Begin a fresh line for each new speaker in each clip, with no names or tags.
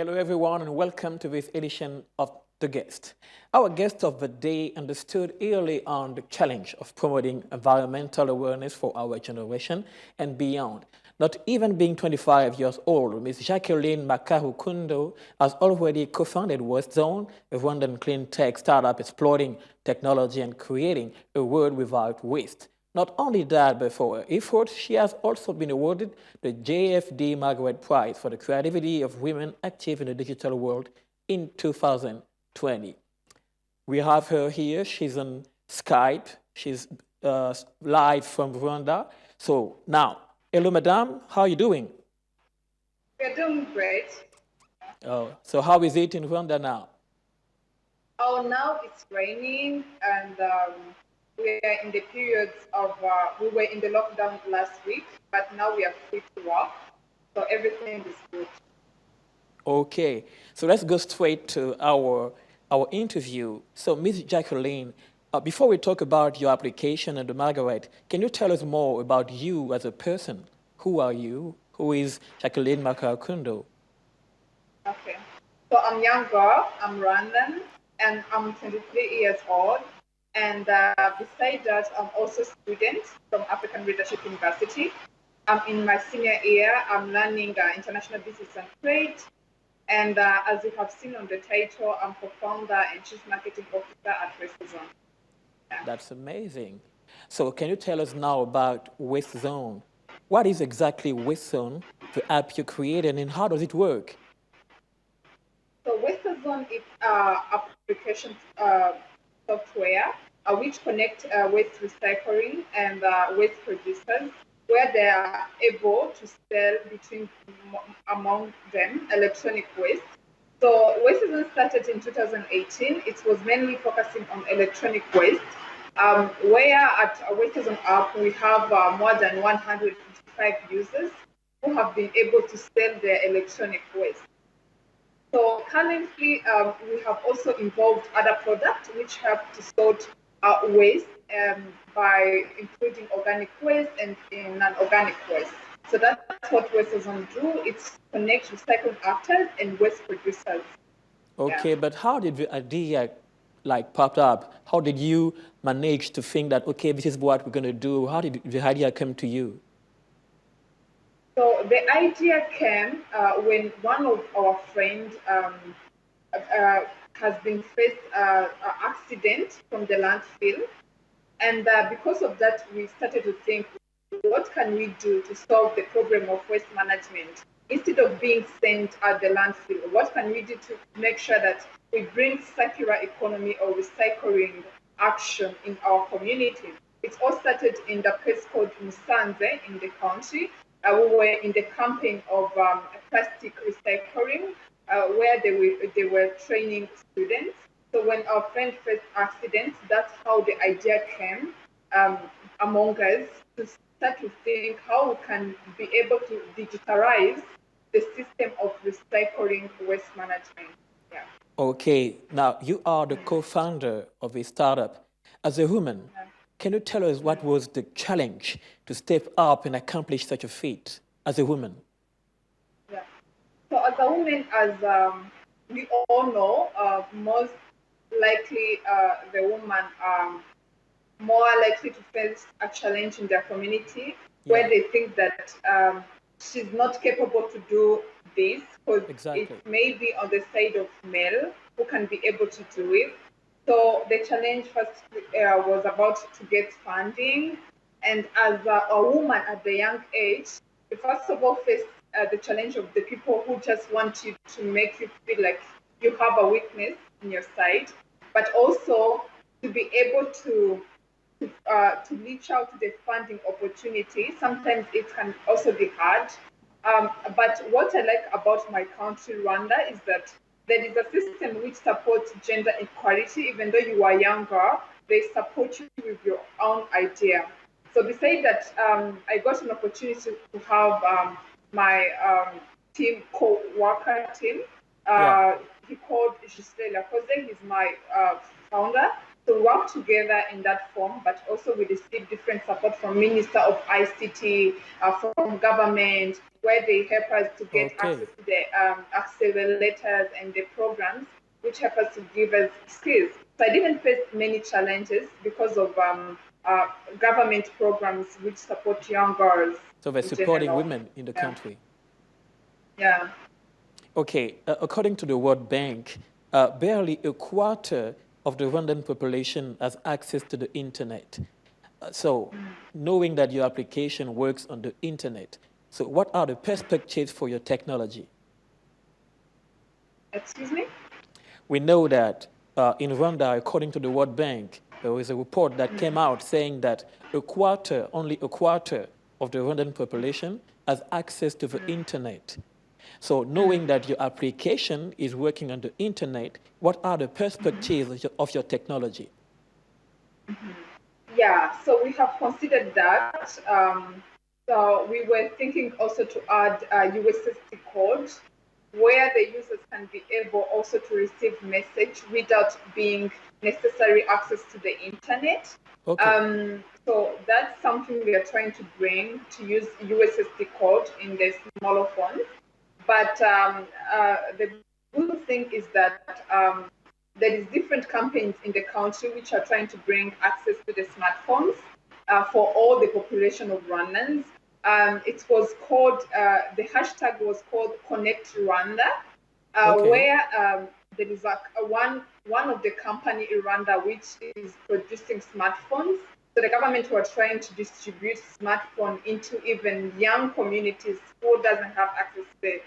Hello, everyone, and welcome to this edition of The Guest. Our guest of the day understood early on the challenge of promoting environmental awareness for our generation and beyond. Not even being 25 years old, Ms. Jacqueline Makarakundo has already co-founded Waste Zone, a Rwandan clean tech startup exploring technology and creating a world without waste. Not only that, but for her efforts, she has also been awarded the JFD Margaret Prize for the creativity of women active in the digital world in 2020. We have her here. She's on Skype. She's live from Rwanda. So now, hello, madame. How are you doing?
We're doing great.
Oh, so how is it in Rwanda now?
Oh, now it's raining, and we are in the periods of, we were in the lockdown last week, but now we are free to walk, so everything is good.
Okay, so let's go straight to our interview. So, Ms. Jacqueline, before we talk about your application and the Margaret, can you tell us more about you as a person? Who are you? Who is Jacqueline Makarakundo?
Okay. So I'm young girl, I'm Rwandan, and I'm 23 years old. And besides that, I'm also a student from African Leadership University. I'm in my senior year. I'm learning international business and trade. And as you have seen on the title, I'm co-founder and chief marketing officer at Racism. Yeah.
That's amazing. So, can you tell us now about Waste Zone? What is exactly Waste Zone, the app you created, and how does it work?
So Waste.zone is application software which connect waste recycling and waste producers, where they are able to sell between among them electronic waste. So Waste.zone started in 2018. It was mainly focusing on electronic waste, where at Waste.zone app we have more than 155 users who have been able to sell their electronic waste. So currently, we have also involved other products which help to sort waste by including organic waste and non-organic waste. So that's what Waste.zone do. It's connect recycled actors and waste producers. Yeah.
Okay, but how did the idea popped up? How did you manage to think that okay, this is what we're gonna do? How did the idea come to you?
So the idea came when one of our friends has been faced an accident from the landfill. And because of that, we started to think, what can we do to solve the problem of waste management? Instead of being sent at the landfill, what can we do to make sure that we bring circular economy or recycling action in our community? It all started in the place called Musanze in the country. We were in the campaign of plastic recycling, where they were training students. So when our friend faced accidents, that's how the idea came among us to start to think how we can be able to digitalize the system of recycling waste management. Yeah.
Okay, now you are the co-founder of a startup. As a woman,
Yeah.
can you tell us what was the challenge to step up and accomplish such a feat as a woman?
Yeah. So as a woman, as we all know, most likely the woman more likely to face a challenge in their community where
Yeah,
they think that she's not capable to do this because it
exactly.
may be on the side of male who can be able to do it. So the challenge first was about to get funding, and as a woman at the young age, you first of all face the challenge of the people who just want you to make you feel like you have a weakness in your side, but also to be able to reach out to the funding opportunity. Sometimes it can also be hard. But what I like about my country, Rwanda, is that there is a system which supports gender equality. Even though you are younger, they support you with your own idea. So besides that, I got an opportunity to have my team co-worker team.
Yeah.
He called Gisela Jose. He's my founder, to work together in that form, but also we receive different support from Minister of ICT, from government, where they help us to get access to the accelerators and the programs, which help us to give us skills. So I didn't face many challenges because of government programs which support young girls.
So they're supporting women in the country.
Yeah.
Okay, according to the World Bank, barely a quarter of the Rwandan population has access to the internet. So knowing that your application works on the internet, so what are the perspectives for your technology?
Excuse me?
We know that in Rwanda, according to the World Bank, there was a report that came out saying that only a quarter of the Rwandan population has access to the internet. So knowing that your application is working on the internet, what are the perspectives of your technology?
Yeah, so we have considered that. So we were thinking also to add a USSD code where the users can be able also to receive message without being necessary access to the internet.
Okay.
So that's something we are trying to bring, to use USSD code in the smaller phones. But the good thing is that there is different campaigns in the country which are trying to bring access to the smartphones for all the population of Rwandans. It was called, the hashtag was called Connect Rwanda, where there is one of the company in Rwanda which is producing smartphones. So the government were trying to distribute smartphone into even young communities who doesn't have access to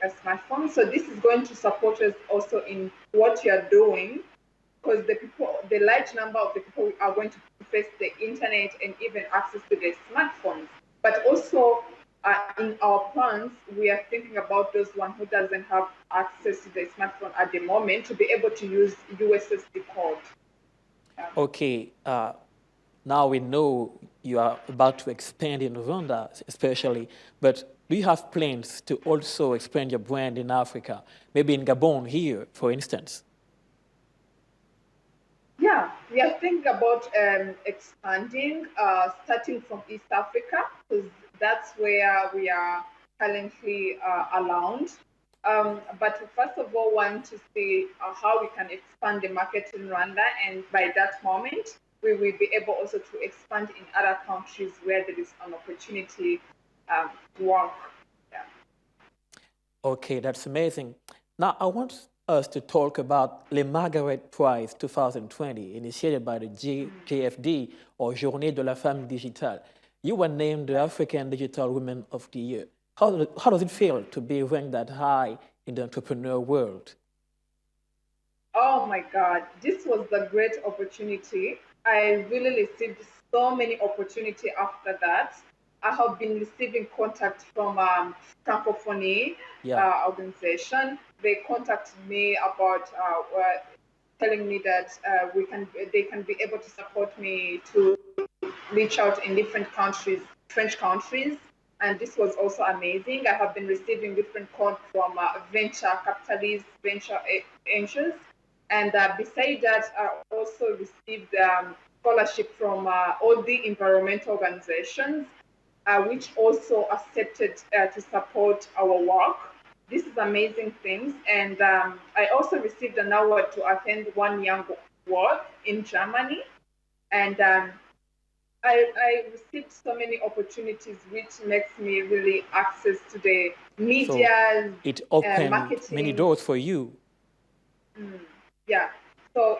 a smartphone. So this is going to support us also in what you are doing, because the large number of the people are going to face the internet and even access to the smartphones. But also in our plans, we are thinking about those one who doesn't have access to the smartphone at the moment to be able to use USSD code.
Okay. Now we know you are about to expand in Rwanda, especially, but do you have plans to also expand your brand in Africa, maybe in Gabon here, for instance?
Yeah, we are thinking about expanding, starting from East Africa, because that's where we are currently around. But first of all, want to see how we can expand the market in Rwanda, and by that moment, we will be able also to expand in other countries where there is an opportunity to work. Yeah.
Okay, that's amazing. Now, I want us to talk about the Margaret Price 2020, initiated by the JFD, or Journée de la Femme Digitale. You were named the African Digital Woman of the Year. How does it feel to be ranked that high in the entrepreneur world?
Oh my God, this was a great opportunity. I really received so many opportunities after that. I have been receiving contact from Francophonie organization. They contacted me about telling me that they can be able to support me to reach out in different countries, French countries. And this was also amazing. I have been receiving different calls from venture capitalists, venture angels. And beside that, I also received scholarship from all the environmental organizations, which also accepted to support our work. This is amazing things. And I also received an award to attend One Young World in Germany. And I received so many opportunities, which makes me really access to the media,
so it opened
marketing.
many doors for you.
Yeah. So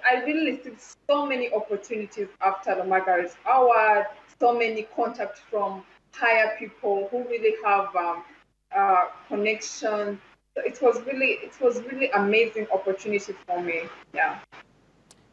I really received so many opportunities after the Margaret Award, so many contacts from higher people who really have connection. So it was really amazing opportunity for me. Yeah.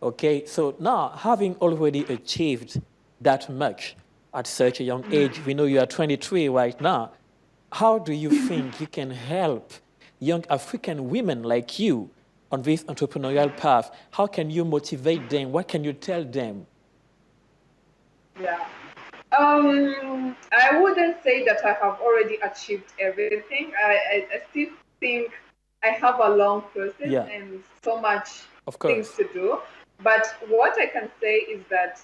Okay, so now having already achieved that much at such a young age, we know you are 23 right now. How do you think you can help young African women like you on this entrepreneurial path? How can you motivate them? What can you tell them?
Yeah. I wouldn't say that I have already achieved everything. I still think I have a long process and so much things to do. But what I can say is that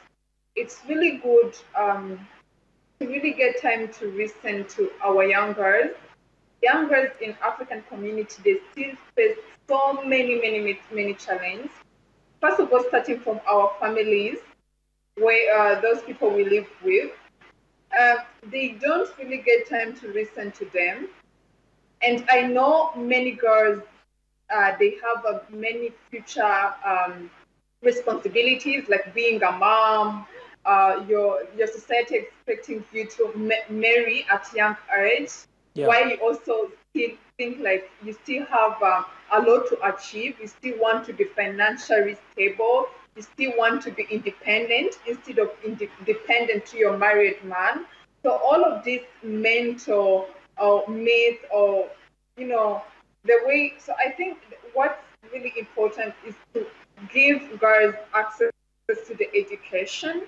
it's really good to really get time to listen to our young girls. Young girls in African community, they still face so many challenges. First of all, starting from our families, where those people we live with, uh, they don't really get time to listen to them. And I know many girls, they have many future responsibilities, like being a mom. Your society expecting you to marry at young age,
Yeah,
while you also still think like you still have a lot to achieve. You still want to be financially stable. You still want to be independent instead of dependent to your married man. So all of this mental or myth or the way. So I think what's really important is to give girls access to the education,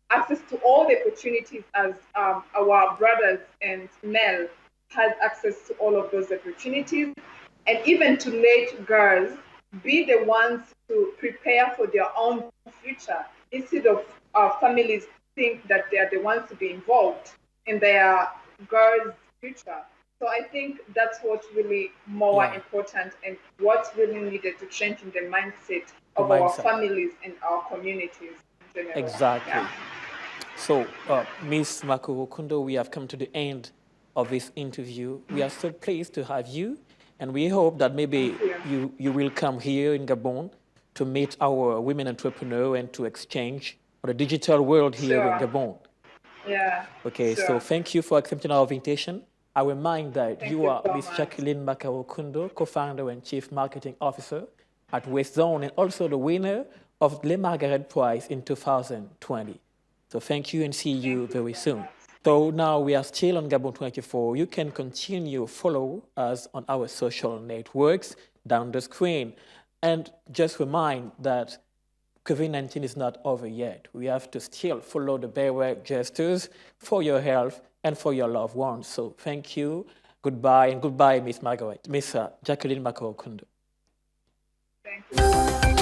access to all the opportunities as our brothers and male has access to all of those opportunities, and even to let girls be the ones to prepare for their own future instead of families think that they are the ones to be involved in their girls' future. So I think that's what's really more
yeah,
important and what's really needed to change in the mindset
the
of our
mindset.
families and our communities in general. Yeah.
Exactly. So, Miss Makarakundo, we have come to the end of this interview. We are so pleased to have you, and we hope that
Thank
maybe
you.
you will come here in Gabon to meet our women entrepreneurs and to exchange on the digital world here in
Sure.
Gabon.
Yeah.
Okay, so
Sure.
thank you for accepting our invitation. I remind that
Thank
you
you
are
so
Miss
much.
Jacqueline Makarakundo, co-founder and chief marketing officer at West Zone, and also the winner of the Margaret Price in 2020. So thank you and see
Thank
you
you
very
so
soon.
much.
So now we are still on Gabon 24. You can continue follow us on our social networks down the screen. And just remind that COVID-19 is not over yet. We have to still follow the barrier gestures for your health and for your loved ones. So thank you, goodbye, and goodbye, Miss Margaret, Miss Jacqueline Makarakundo.
Thank you.